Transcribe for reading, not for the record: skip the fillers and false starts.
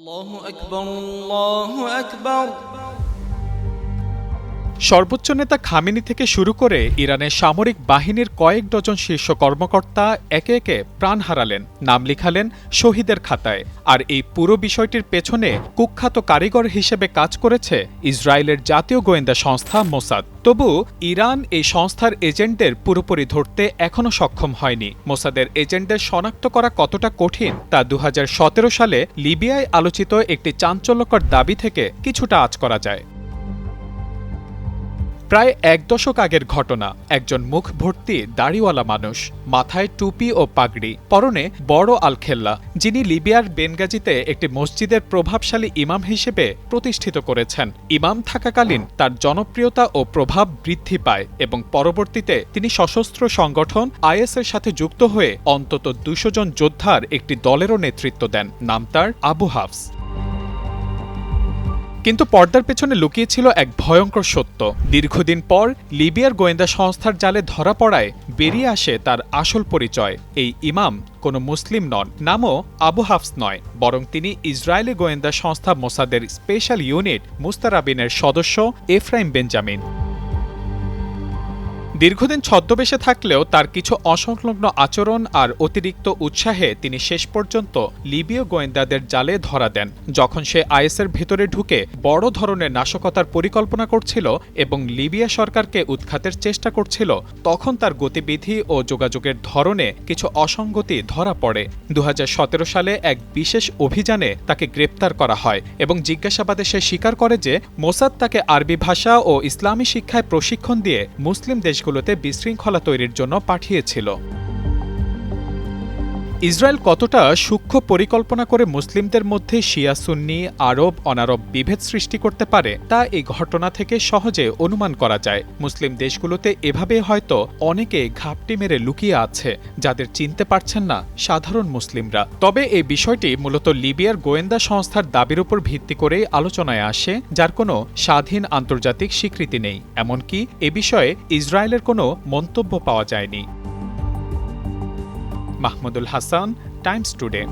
আল্লাহু আকবার, আল্লাহু আকবার। সর্বোচ্চ নেতা খামেনি থেকে শুরু করে ইরানের সামরিক বাহিনীর কয়েক ডজন শীর্ষ কর্মকর্তা একে একে প্রাণ হারালেন, নাম লিখালেন শহীদের খাতায়। আর এই পুরো বিষয়টির পেছনে কুখ্যাত কারিগর হিসেবে কাজ করেছে ইসরায়েলের জাতীয় গোয়েন্দা সংস্থা মোসাদ। তবু ইরান এই সংস্থার এজেন্টদের পুরোপুরি ধরতে এখনও সক্ষম হয়নি। মোসাদের এজেন্টদের শনাক্ত করা কতটা কঠিন তা 2017 সালে লিবিয়ায় আলোচিত একটি চাঞ্চল্যকর দাবি থেকে কিছুটা আঁচ করা যায়। প্রায় এক দশক আগের ঘটনা। একজন মুখ ভর্তি দাড়িওয়ালা মানুষ, মাথায় টুপি ও পাগড়ি, পরনে বড় আলখেল্লা, যিনি লিবিয়ার বেনগাজিতে একটি মসজিদের প্রভাবশালী ইমাম হিসেবে প্রতিষ্ঠিত করেছেন। ইমাম থাকাকালীন তার জনপ্রিয়তা ও প্রভাব বৃদ্ধি পায় এবং পরবর্তীতে তিনি সশস্ত্র সংগঠন আইএসের সাথে যুক্ত হয়ে অন্তত 200 জন যোদ্ধার একটি দলেরও নেতৃত্ব দেন। নাম তার আবু হাফস। কিন্তু পর্দার পেছনে লুকিয়ে ছিল এক ভয়ঙ্কর সত্য। দীর্ঘদিন পর লিবিয়ার গোয়েন্দা সংস্থার জালে ধরা পড়ায় বেরিয়ে আসে তার আসল পরিচয়। এই ইমাম কোনো মুসলিম নন, নামও আবু হাফস নয়, বরং তিনি ইসরায়েলি গোয়েন্দা সংস্থা মোসাদের স্পেশাল ইউনিট মুস্তারাবিনের সদস্য এফরাইম বেঞ্জামিন। দীর্ঘদিন ছদ্মবেশে থাকলেও তার কিছু অসংলগ্ন আচরণ আর অতিরিক্ত উৎসাহে তিনি শেষ পর্যন্ত লিবীয় গোয়েন্দাদের জালে ধরা দেন। যখন সে আইএসের ভেতরে ঢুকে বড় ধরনের নাশকতার পরিকল্পনা করছিল এবং লিবিয়া সরকারকে উৎখাতের চেষ্টা করছিল, তখন তার গতিবিধি ও যোগাযোগের ধরনে কিছু অসঙ্গতি ধরা পড়ে। 2017 সালে এক বিশেষ অভিযানে তাকে গ্রেপ্তার করা হয় এবং জিজ্ঞাসাবাদে সে স্বীকার করে যে মোসাদ তাকে আরবি ভাষা ও ইসলামী শিক্ষায় প্রশিক্ষণ দিয়ে মুসলিম দেশগুলোতে বিশৃঙ্খলা তৈরির জন্য পাঠিয়েছিল। ইসরায়েল কতটা সূক্ষ্ম পরিকল্পনা করে মুসলিমদের মধ্যে শিয়া সুন্নি, আরব অনারব বিভেদ সৃষ্টি করতে পারে তা এই ঘটনা থেকে সহজে অনুমান করা যায়। মুসলিম দেশগুলোতে এভাবে হয়তো অনেকে ঘাপটি মেরে লুকিয়ে আছে, যাদের চিনতে পারছেন না সাধারণ মুসলিমরা। তবে এই বিষয়টি মূলত লিবিয়ার গোয়েন্দা সংস্থার দাবির উপর ভিত্তি করেই আলোচনায় আসে, যার কোনো স্বাধীন আন্তর্জাতিক স্বীকৃতি নেই। এমনকি এ বিষয়ে ইসরায়েলের কোনো মন্তব্য পাওয়া যায়নি। Mahmudul Hasan, Times today.